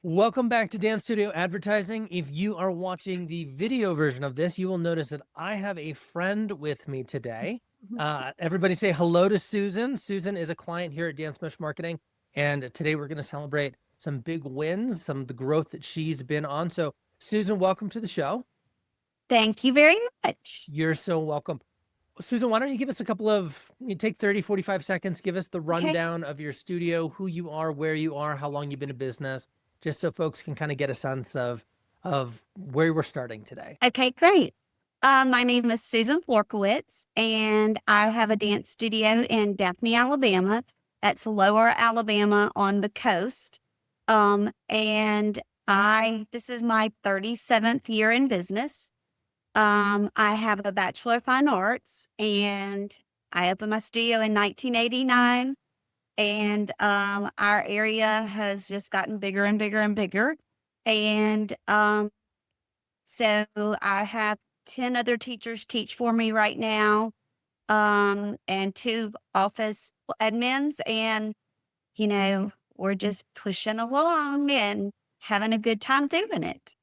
Welcome back to Dance Studio Advertising. If you are watching the video version of this, you will notice that I have a friend with me today. Mhm. Everybody say hello to Susan. Susan is a client here at Dance Mesh Marketing, and today we're going to celebrate some big wins, some of the growth that she's been on. So, Susan, welcome to the show. Thank you very much. You're so welcome. Susan, why don't you give us a couple of, you take 30, 45 seconds, give us the Okay. rundown of your studio, who you are, where you are, how long you've been in business, just so folks can kind of get a sense of where we're starting today. Okay, great. My name is Susan Florkowitz, and I have a dance studio in Daphne, Alabama. That's lower Alabama on the coast. And this is my 37th year in business. I have a Bachelor of Fine Arts, and I opened my studio in 1989. And our area has just gotten bigger and bigger and bigger. And so I have 10 other teachers teach for me right now, and 2 office admins. And, we're just pushing along and having a good time doing it.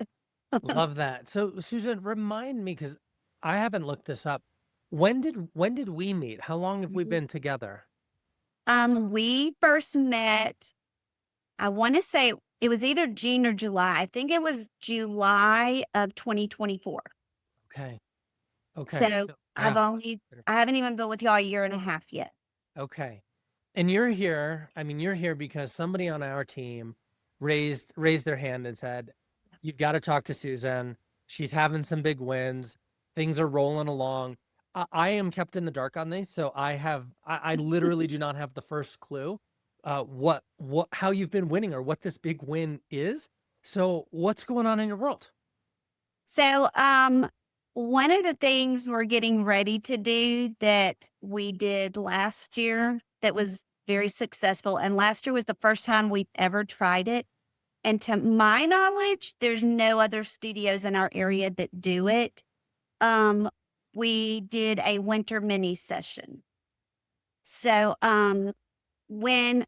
Love that. So, Susan, remind me, because I haven't looked this up. When did we meet? How long have we Mhm. been together? We first met, I want to say it was either June or July. I think it was July of 2024. Okay. Okay. So So, yeah. I haven't even been with y'all a year and a half yet. Okay. And you're here. I mean, you're here because somebody on our team raised their hand and said, "You've got to talk to Susan. She's having some big wins. Things are rolling along." I am kept in the dark on these, so I literally do not have the first clue what how you've been winning or what this big win is. So what's going on in your world? So, one of the things we're getting ready to do that we did last year that was very successful, and last year was the first time we've ever tried it. And to my knowledge, there's no other studios in our area that do it. Um, we did a winter mini session. So, when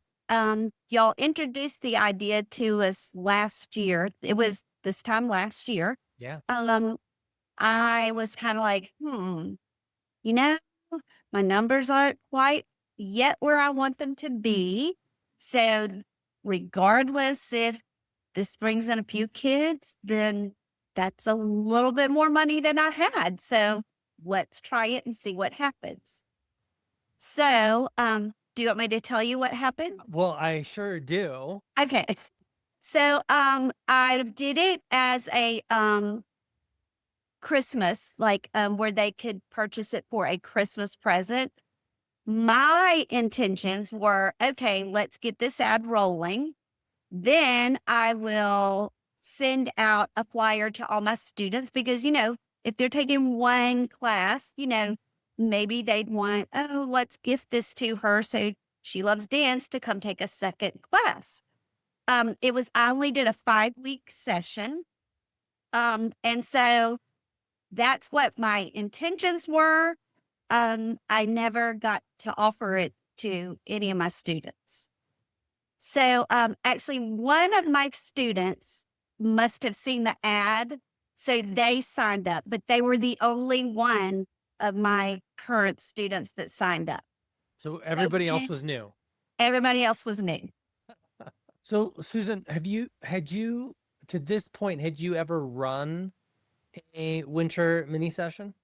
y'all introduced the idea to us last year, it was this time last year. Yeah. Um, I was kind of like, you know, my numbers aren't quite yet where I want them to be. So, regardless if this brings in a few kids, then that's a little bit more money than I had. So, let's try it and see what happens. So, do you want me to tell you what happened? Well, I sure do. Okay. So, I did it as a Christmas, like, where they could purchase it for a Christmas present. My intentions were, okay, let's get this ad rolling. Then I will send out a flyer to all my students because, if they're taking one class, maybe they'd want, oh, let's gift this to her. So she loves dance to come take a second class. I only did a 5-week session. And so that's what my intentions were. I never got to offer it to any of my students. So, actually, one of my students must have seen the ad, so they signed up, but they were the only one of my current students that signed up. So So everybody else was new. everybody else was new. So, Susan, had you to this point, had you ever run a winter mini session?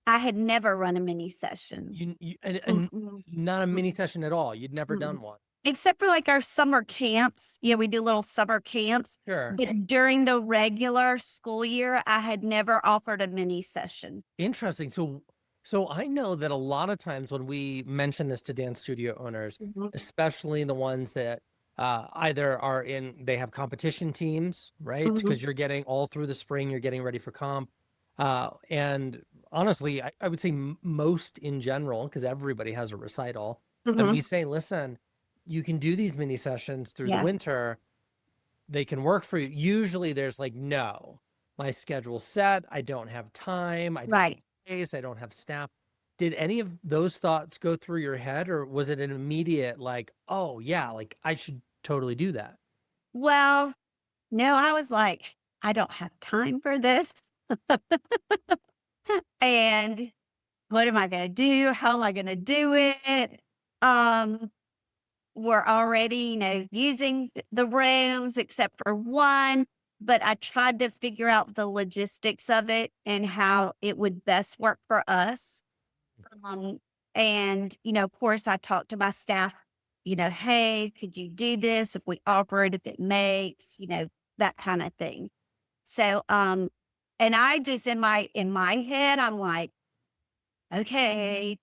I had never run a mini session. And Mm-mm, not a mini mm-mm, session at all. You'd never mm-mm. done one. Except for like our summer camps. Yeah, we do little summer camps. Sure. But during the regular school year, I had never offered a mini session. Interesting. So I know that a lot of times when we mention this to dance studio owners, Mhm, especially the ones that either they have competition teams, right? mhm, Because you're getting all through the spring, you're getting ready for comp. And honestly, I would say most in general, because everybody has a recital, and mhm. we say, listen, you can do these mini sessions through the Yeah. winter. They can work for you. Usually there's like, no, my schedule's set. I don't have time. I don't Right. have space. I don't have staff. Did any of those thoughts go through your head, or was it an immediate like, oh yeah, like I should totally do that? Well, No, I was like, I don't have time for this. And what am I going to do? How am I going to do it? Um, we're already, using the rooms except for one, but I tried to figure out the logistics of it and how it would best work for us. Um, and, of course, I talked to my staff, hey, could you do this if we offer it, if it makes, that kind of thing. So, and I just in my head, I'm like, okay,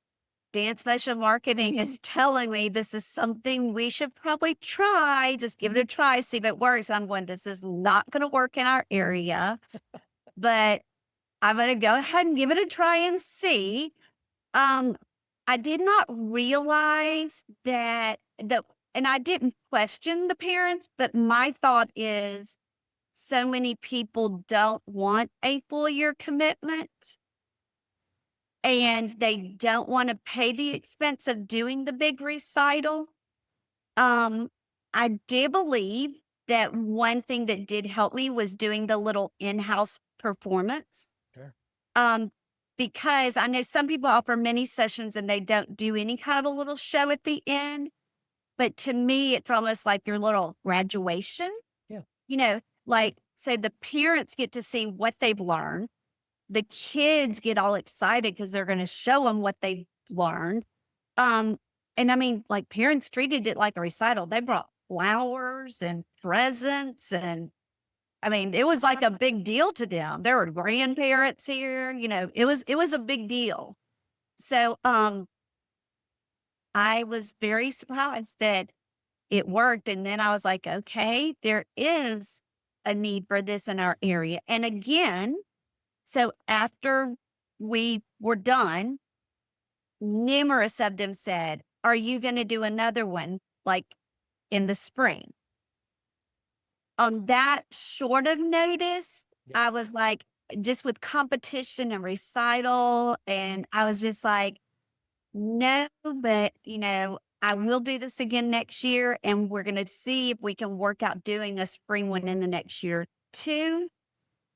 dance motion marketing is telling me this is something we should probably try. Just give it a try, see if it works. I'm going, this is not going to work in our area, but I'm going to go ahead and give it a try and see. Um, I did not realize and I didn't question the parents, but my thought is so many people don't want a full year commitment and they don't want to pay the expense of doing the big recital. Um, I do believe that one thing that did help me was doing the little in-house performance. Sure. Um, because I know some people offer mini sessions and they don't do any kind of a little show at the end. But to me, it's almost like your little graduation, Yeah. like, so the parents get to see what they've learned. The kids get all excited because they're going to show them what they've learned. Um, and I mean, like parents treated it like a recital. They brought flowers and presents and I mean, it was like a big deal to them. There were grandparents here, it was a big deal. So, I was very surprised that it worked. And then I was like, okay, there is a need for this in our area. And again, so after we were done, numerous of them said, are you going to do another one like in the spring? On that short of notice, Yeah. I was like, just with competition and recital, and I was just like, no, but I will do this again next year, and we're going to see if we can work out doing a spring one in the next year too.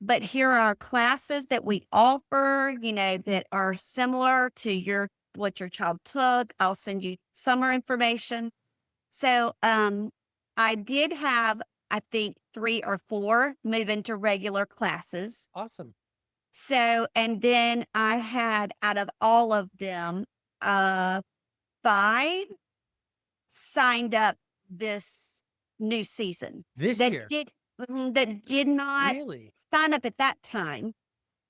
But here are classes that we offer, that are similar to what your child took. I'll send you summer information. So, I did have, I think, 3 or 4 move into regular classes. Awesome. So, and then I had out of all of them, uh, 5 signed up this new season This that year. did not Really? sign up at that time.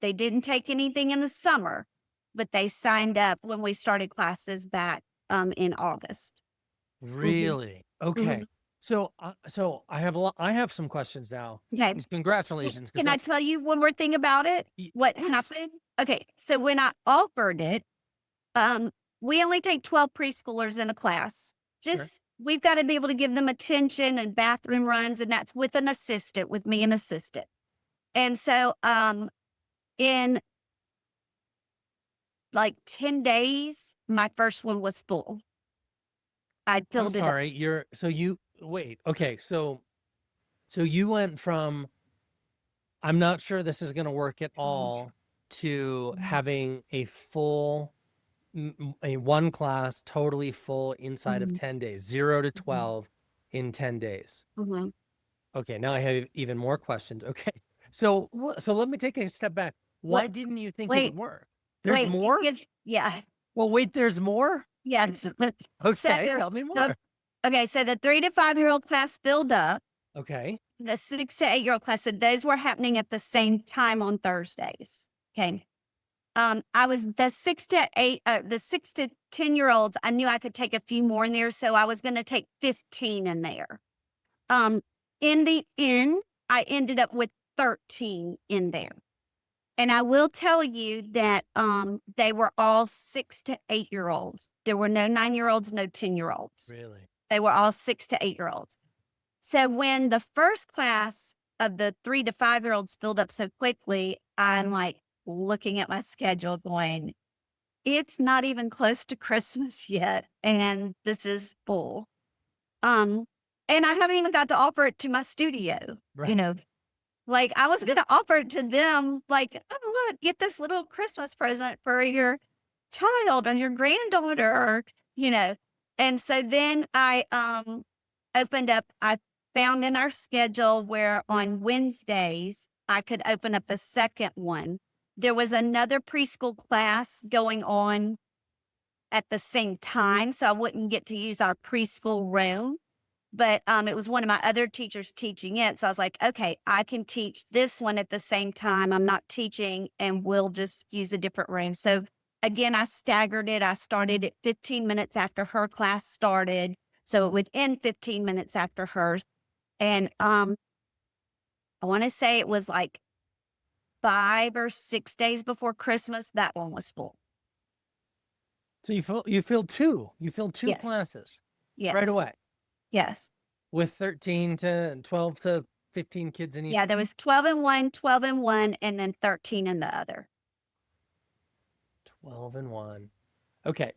They didn't take anything in the summer, but they signed up when we started classes back, in August. Mhm, Really? mhm. Okay. So I have some questions now. Okay. Congratulations, because Can I that's tell you one more thing about it? What yes. happened? Okay, so when I offered it, um, we only take 12 preschoolers in a class. Sure. Just we've got to be able to give them attention and bathroom runs, and that's with an assistant, with me, an assistant. And so, in like 10 days, my first one was full. I I'm filled it up. sorry. Wait. Okay. So you went from I'm not sure this is going to work at all to having a one class totally full inside of Mhm, 10 days, 0 to mhm, 12 in 10 days. mhm. Okay, now I have even more questions. Okay. So let me take a step back. Why What? didn't you think it would Wait, work? There's wait. more? Yeah, Well, wait, there's more? yes. So, Okay, tell me the more. okay, so the 3 to 5-year-old class filled up. Okay. The 6 to 8-year-old class, so those were happening at the same time on Thursdays. Okay. I was the 6 to 10-year-olds, I knew I could take a few more in there, so I was gonna take 15 in there. Um, in the end, I ended up with 13 in there. And I will tell you that, they were all 6 to 8-year-olds. There were no 9-year-olds, no 10-year-olds. Really? They were all 6 to 8-year-olds. So when the first class of the 3 to 5-year-olds filled up so quickly, I'm like looking at my schedule going, it's not even close to Christmas yet, and this is full. Um, And I haven't even got to offer it to my studio, Right. Like, I was gonna offer it to them, like, "Oh, look, get this little Christmas present for your child or your granddaughter," And so then I found in our schedule where on Wednesdays, I could open up a second one. There was another preschool class going on at the same time, so I wouldn't get to use our preschool room. But, it was one of my other teachers teaching it, so I was like, "Okay, I can teach this one at the same time. I'm not teaching, and we'll just use a different room." So, again, I staggered it. I started at 15 minutes after her class started, so it would end 15 minutes after hers, and, I wanna say it was, like, 5 or 6 days before Christmas, that one was full. So you filled two Yes, classes right yes, away yes. with 12 to 15 kids in each Yeah, there room? was 12 in one, 12 in one, and then 13 in the other. 12 and 1. Okay,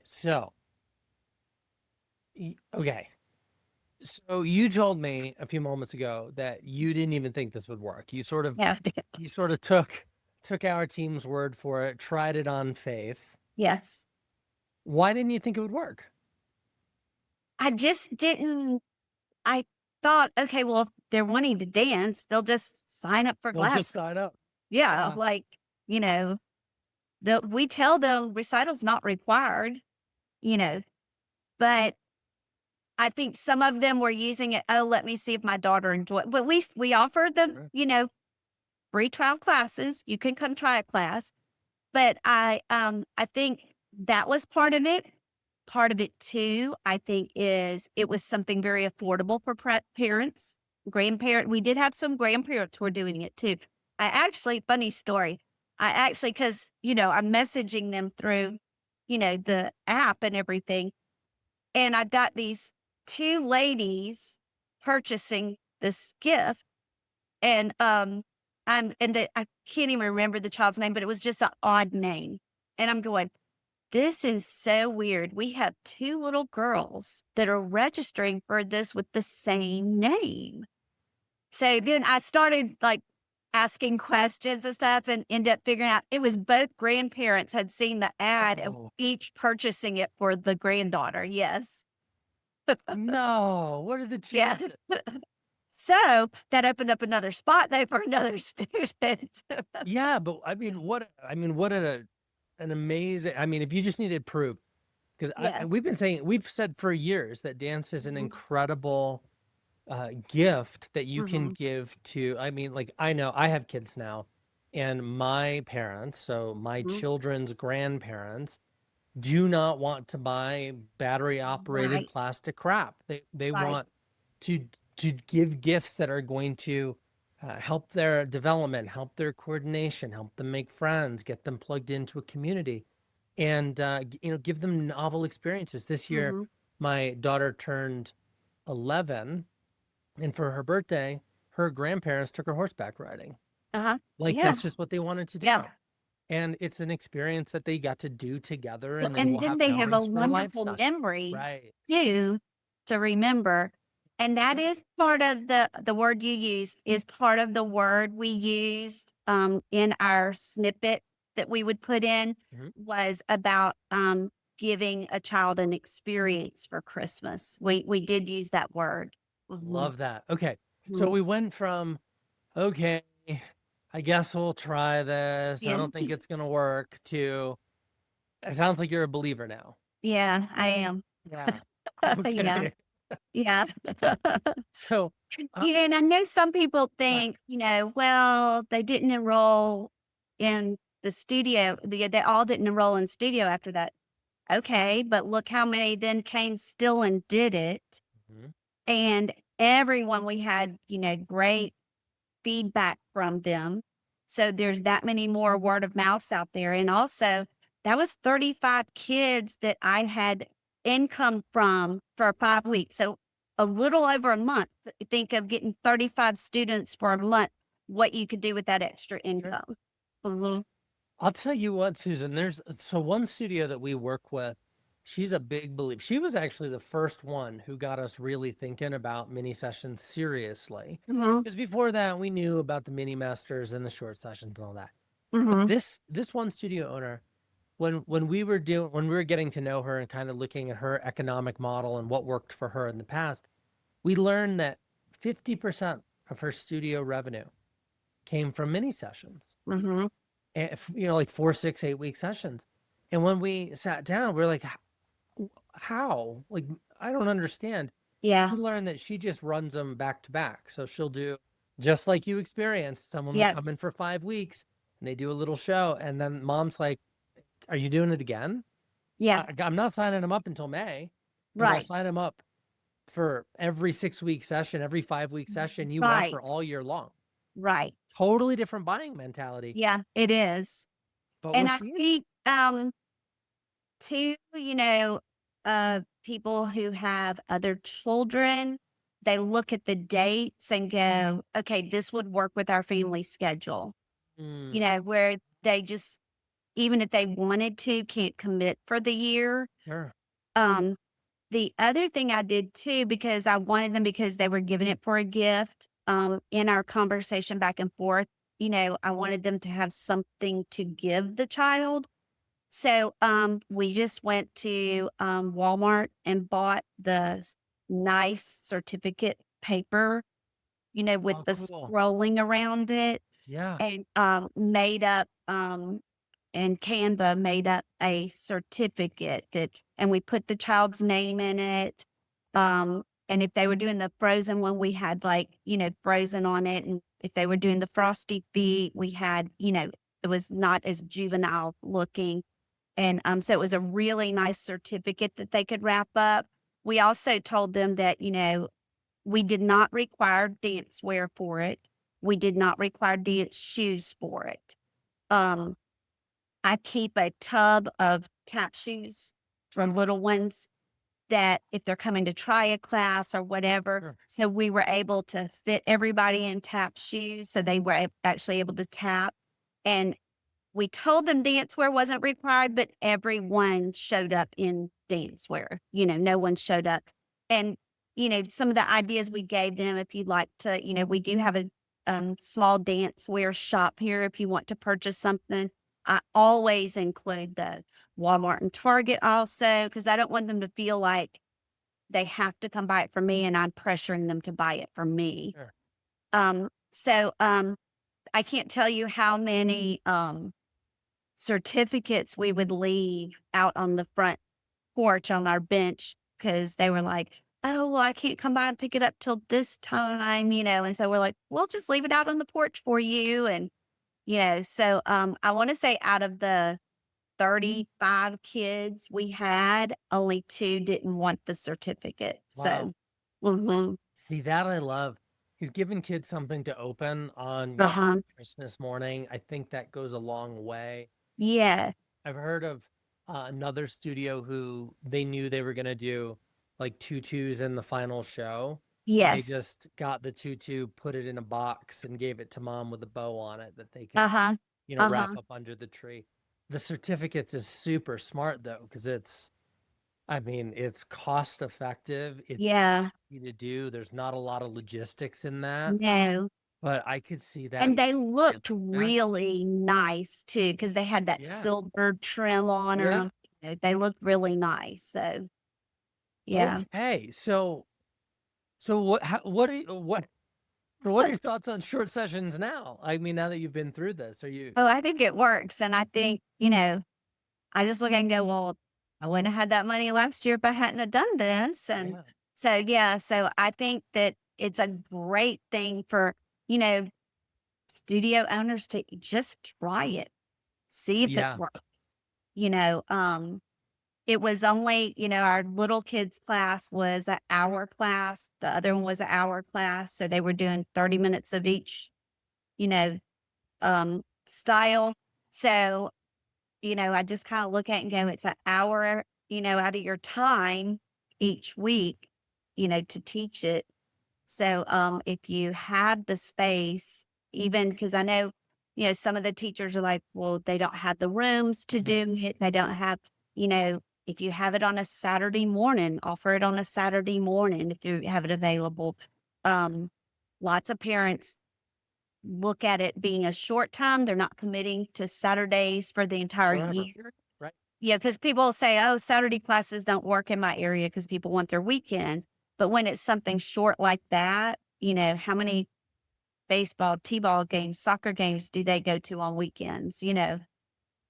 okay. So you told me a few moments ago that you didn't even think this would work. Yeah. You sort of took our team's word for it, tried it on faith. Yes. Why didn't you think it would work? I just didn't I thought, "Okay, well, if they're wanting to dance, they'll just sign up for They'll just class." sign up. Yeah, Yeah. like, you know, we tell them recital's not required, you know, but I think some of them were using it, "Oh, let me see if my daughter enjoy," but we offered them, Sure. free trial classes. You can come try a class. But I think that was part of it. Part of it too, I think, is it was something very affordable for parents, we did have some grandparents who were doing it too. Funny story. Because, I'm messaging them through, the app and everything. And I got these two ladies purchasing this gift and, I can't even remember the child's name, but it was just an odd name. And I'm going, "This is so weird. We have 2 little girls that are registering for this with the same name." So then I started, like, asking questions and stuff and ended up figuring out it was both grandparents had seen the ad and Oh, each purchasing it for the granddaughter. Yes. no. What are the Yes. chances? So that opened up another spot there for another student. Yeah, but what an amazing, if you just needed proof, because Yeah. we've said for years that dance is an Mhm, incredible gift that you can mhm, give to, like, I know I have kids now, and my parents, so my mhm. children's grandparents, do not want to buy battery operated Right, plastic crap. They right. want to to give gifts that are going to help their development, help their coordination, help them make friends, get them plugged into a community, and give them novel experiences. This year, Mhm. my daughter turned 11, and for her birthday, her grandparents took her horseback riding. Uh-huh. Like, Yeah, that's just what they wanted to yeah. do. And it's an experience that they got to do together, Well, and they and will then have they have a memories for a wonderful lifetime. memory Right. too to remember. And that is part of the word you used is part of the word we used in our snippet that we would put in Mhm. was about giving a child an experience for Christmas. We did use that word. Mhm, Love that. Okay. So mhm. we went from, okay, I guess we'll try this. I Yeah. don't think it's going to work, to, it sounds like you're a believer now. Yeah, I am. Yeah. Yeah. Okay. Yeah. So, uh, And I know some people right. think, well, they didn't enroll in the studio. They all didn't enroll in studio after that. Okay, but look how many then came still and did it. Mhm. And everyone we had, great feedback from them. So there's that many more word of mouths out there. And also, that was 35 kids that I had income from for 5 weeks. So a little over a month. Think of getting 35 students for a month, what you could do with that extra Sure. income. Mhm. I'll tell you what, Susan, there's so one studio that we work with, she's a big believer. She was actually the first one who got us really thinking about mini sessions seriously. Mm-hmm. Because before that, we knew about the mini masters and the short sessions and all that. But Mm-hmm. this one studio owner, when we were getting to know her and kind of looking at her economic model and what worked for her in the past, we learned that 50% of her studio revenue came from mini sessions. Mm-hmm. And like 4, 6, 8 week sessions. And when we sat down, we are like, how? Like, I don't understand. Yeah. We learned that she just runs them back to back. So she'll do just like you experienced. Someone will Yeah. come in for 5 weeks and they do a little show. And then mom's like, are you doing it again? Yeah. I'm not signing them up until May, but I'll Right. sign them up for every 6 week session, every 5 week session you want Right. for all year long. Right. Totally different buying mentality. Yeah, it is. But we're And I seeing think too, people who have other children, they look at the dates and go, okay, this would work with our family schedule. mm, Where they just, even if they wanted to, can't commit for the year. sure. Um, the other thing I did too, because I wanted them because they were giving it for a gift, in our conversation back and forth, I wanted them to have something to give the child. So, we just went to, Walmart and bought the nice certificate paper, with Oh, the cool. scrolling around it, Yeah. and, made up, and Canva made up a certificate and we put the child's name in it. And if they were doing the frozen one, we had frozen on it. And if they were doing the frosty feet, we had, it was not as juvenile looking. And so it was a really nice certificate that they could wrap up. We also told them that, we did not require dance wear for it. We did not require dance shoes for it. Um, I keep a tub of tap shoes for little ones that if they're coming to try a class or whatever. Sure. So we were able to fit everybody in tap shoes. So they were actually able to tap. And we told them dance wear wasn't required, but everyone showed up in dance wear. No one showed up. And, some of the ideas we gave them, if you'd like to, we do have a small dance wear shop here if you want to purchase something. I always include the Walmart and Target also, because I don't want them to feel like they have to come buy it from me and I'm pressuring them to buy it from me. Sure. So I can't tell you how many certificates we would leave out on the front porch on our bench because they were like, oh, well, I can't come by and pick it up till this time, and so we're like, we'll just leave it out on the porch for you. And, so I want to say out of the 35 kids we had, only 2 didn't want the certificate. Wow. So, mhm. See, that I love. He's giving kids something to open on Uh-huh. Christmas morning. I think that goes a long way. Yeah. I've heard of another studio who they knew they were going to do like tutus in the final show. And they Yes. just got the tutu, put it in a box, and gave it to mom with a bow on it that they could, Uh-huh. wrap Uh-huh. up under the tree. The certificates is super smart though, because it's cost effective. It's Yeah. easy to do. There's not a lot of logistics in that, No. but I could see that. And they Really looked success. really nice too, because they had that Yeah. silver trim on Yeah. them. They looked really nice. So, yeah. Okay. So what are your thoughts on short sessions now? I mean, now that you've been through this, are you? Oh, I think it works. And I think, I just look and go, well, I wouldn't have had that money last year if I hadn't have done this. And Yeah. so, yeah, so I think that it's a great thing for, studio owners to just try it, see if it Yeah. works. You know, it was only, our little kids class was an hour class. The other one was an hour class. So they were doing 30 minutes of each, you know, style. So, I just kind of look at it and go, it's an hour, out of your time each week, to teach it. So, if you have the space, even because I know, some of the teachers are like, well, they don't have the rooms to do it. They don't have, you know, If you have it on a Saturday morning, offer it on a Saturday morning if you have it available. Lots of parents look at it being a short time. They're not committing to Saturdays for the entire Forever. year. Right. Yeah, because people say, oh, Saturday classes don't work in my area because people want their weekends. But when it's something short like that, how many baseball, t-ball games, soccer games do they go to on weekends?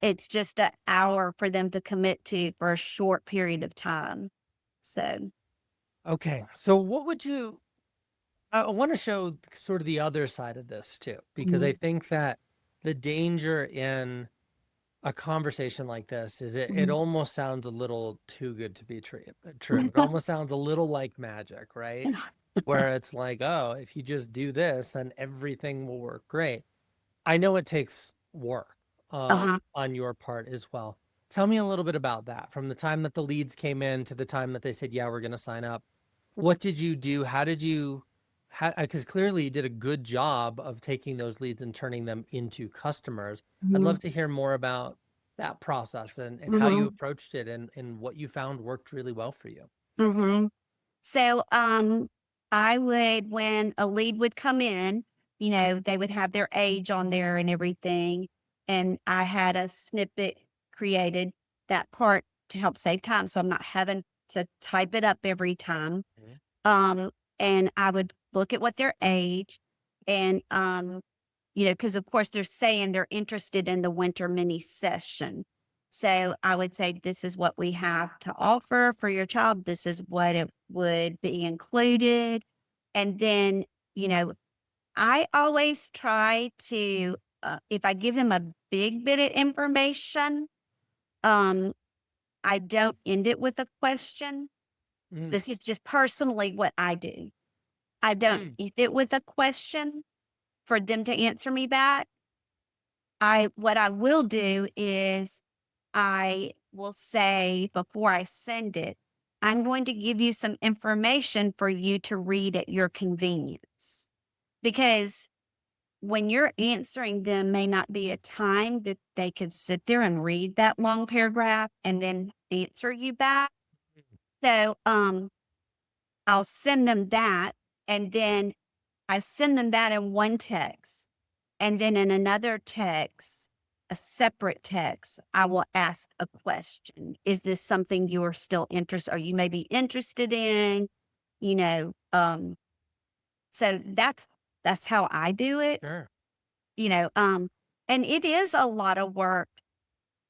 It's just an hour for them to commit to for a short period of time. So, Okay. So what would you, I want to show sort of the other side of this too, because I mhm, think that the danger in a conversation like this is it mhm. almost sounds a little too good to be true. It almost sounds a little like magic, right? Where it's like, oh, if you just do this, then everything will work great. I know it takes work Uh-huh. on your part as well. Tell me a little bit about that. From the time that the leads came in to the time that they said, yeah, we're going to sign up. What did you do? How did you, because clearly you did a good job of taking those leads and turning them into customers. I'd love Mhm, to hear more about that process and how you mhm, approached it and what you found worked really well for you. mhm. So, I would, when a lead would come in, they would have their age on there and everything. And I had a snippet created that part to help save time. So I'm not having to type it up every time. Mhm. Um, and I would look at what their age and, because of course they're saying they're interested in the winter mini session. So I would say, this is what we have to offer for your child. This is what it would be included. And then, you know, I always try to, if I give them a big bit of information, um, I don't end it with a question. Mm, This is just personally what I do. I don't mm, end it with a question for them to answer me back. What I will do is I will say before I send it, I'm going to give you some information for you to read at your convenience. Because when you're answering them may not be a time that they could sit there and read that long paragraph and then answer you back. So I'll send them that, and then I send them that in one text. And then in another text, a separate text, I will ask a question. Is this something you're still interested, or you may be interested in? You know, um, so that's how I do it, sure. you know, and it is a lot of work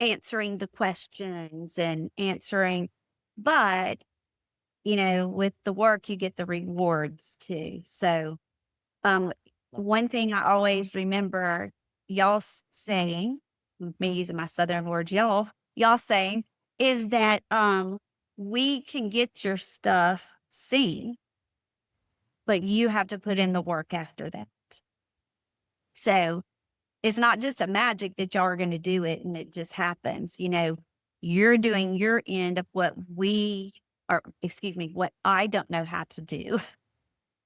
answering the questions and answering, but with the work you get the rewards too. So Um, Love one thing I always remember y'all saying, me using my Southern words, y'all saying, is that we can get your stuff seen, but you have to put in the work after that. So it's not just a magic that y'all are going to do it and it just happens. You're doing your end of what what I don't know how to do.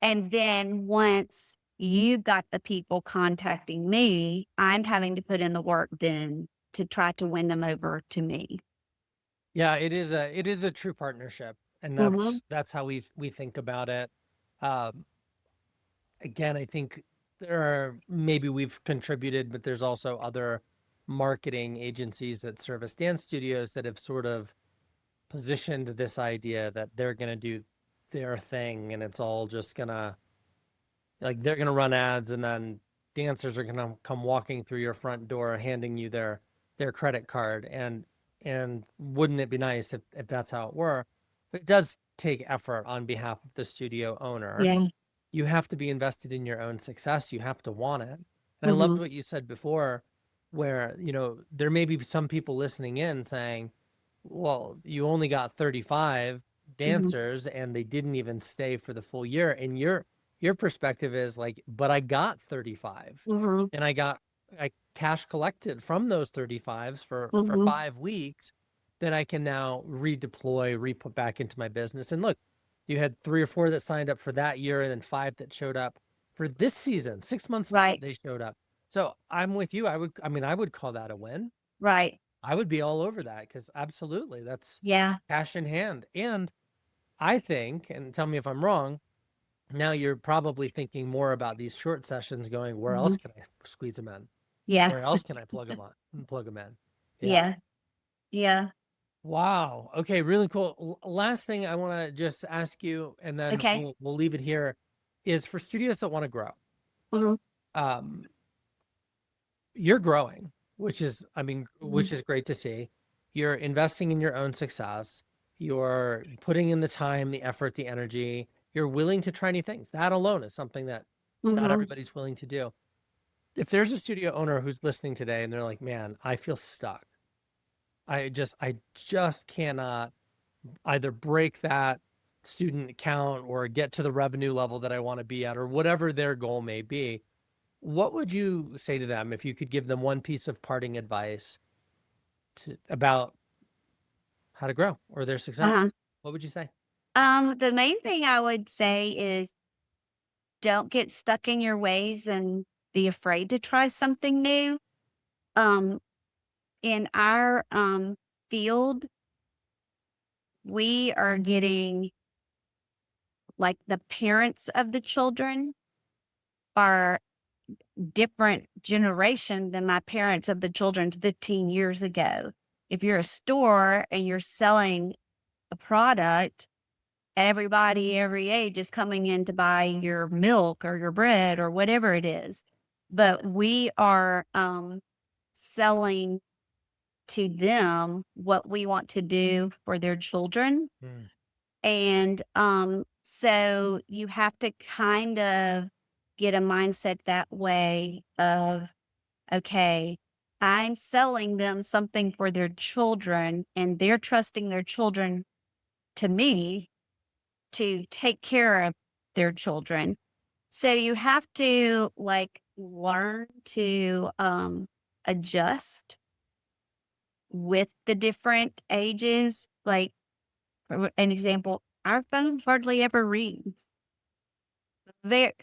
And then once you got the people contacting me, I'm having to put in the work then to try to win them over to me. Yeah, it is a true partnership, and Mhm, that's how we think about it. Um, Again, I think there are maybe we've contributed, but there's also other marketing agencies that service dance studios that have sort of positioned this idea that they're going to do their thing and it's all just going to like they're going to run ads and then dancers are going to come walking through your front door handing you their credit card and wouldn't it be nice if that's how it were, but it does take effort on behalf of the studio owner. yeah. You have to be invested in your own success. You have to want it. And I loved Mhm, what you said before, where, there may be some people listening in saying, well, you only got 35 mhm, dancers and they didn't even stay for the full year. And your perspective is like, but I got 35 mhm, and I cash collected from those 35s for mhm. 5 weeks that I can now redeploy, re-put back into my business. And look, you had 3 or 4 that signed up for that year and then 5 that showed up for this season. 6 months later, Right, they showed up. So I'm with you. I would call that a win. right. I would be all over that because absolutely that's Yeah. cash in hand. And I think, and tell me if I'm wrong, now you're probably thinking more about these short sessions going, where else Mhm. can I squeeze them in? Yeah. Where else can I plug them plug them in? Yeah. Yeah. Yeah. Wow. Okay, really cool. Last thing I want to just ask you, and then Okay. we'll leave it here, is for studios that want to grow. Mhm. Um, you're growing, which Mhm. is great to see. You're investing in your own success. You're putting in the time, the effort, the energy. You're willing to try new things. That alone is something that not Mhm. everybody's willing to do. If there's a studio owner who's listening today and they're like, "Man, I feel stuck. I just cannot either break that student account or get to the revenue level that I want to be at or whatever their goal may be." What would you say to them if you could give them one piece of parting advice about how to grow or their Uh-huh. success? What would you say? The main thing I would say is don't get stuck in your ways and be afraid to try something new. Um, in our field, we are getting like the parents of the children are different generation than my parents of the children 15 years ago. If you're a store and you're selling a product, everybody every age is coming in to buy your milk or your bread or whatever it is. But we are selling to them what we want to do for their children. Mm, And so you have to kind of get a mindset that way of, okay, I'm selling them something for their children and they're trusting their children to me to take care of their children. So you have to like learn to adjust with the different ages. Like for an example, our phone hardly ever rings. There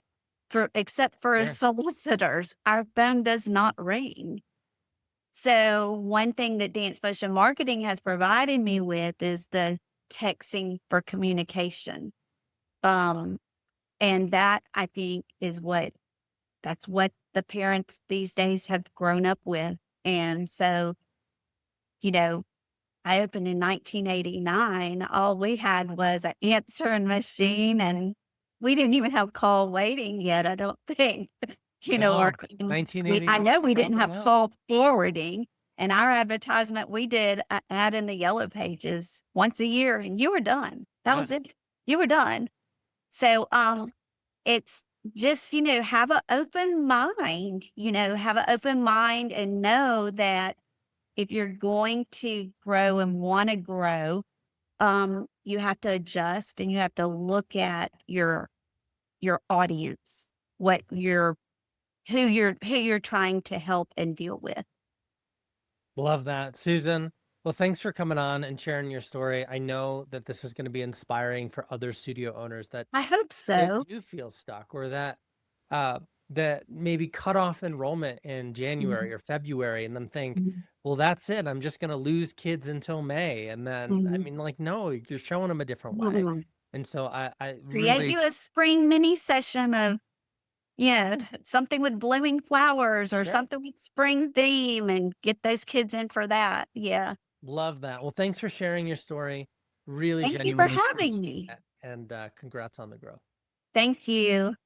for except for fair. solicitors, our phone does not ring. So one thing that Dance Motion Marketing has provided me with is the texting for communication. Um, and that I think is that's what the parents these days have grown up with. And so, you know, I opened in 1989. All we had was an answering machine, and we didn't even have call waiting yet, I don't think. Or No, I 1989. know we didn't have Yeah. call forwarding. And our advertisement, we did a ad in the yellow pages once a year, and you were done. That Yeah. was it. You were done. So, it's just, have an open mind, have an open mind and know that if you're going to grow and want to grow, you have to adjust and you have to look at your audience, what you're who you're trying to help and deal with. Love that. Susan, well, thanks for coming on and sharing your story. I know that this is going to be inspiring for other studio owners I hope that so. do feel stuck or uh that maybe cut off enrollment in January Mhm, or February and then think, mhm, well, that's it. I'm just going to lose kids until May. And then, I mhm. mean, like, no, you're showing them a different way. Mhm. And so I Create really, you a spring mini session of yeah, something with blooming flowers or yeah, something with spring theme and get those kids in for that. Yeah. love that. Well, thanks for sharing your story. Really Thank you for genuinely having appreciate me. that. And congrats on the growth. Thank you.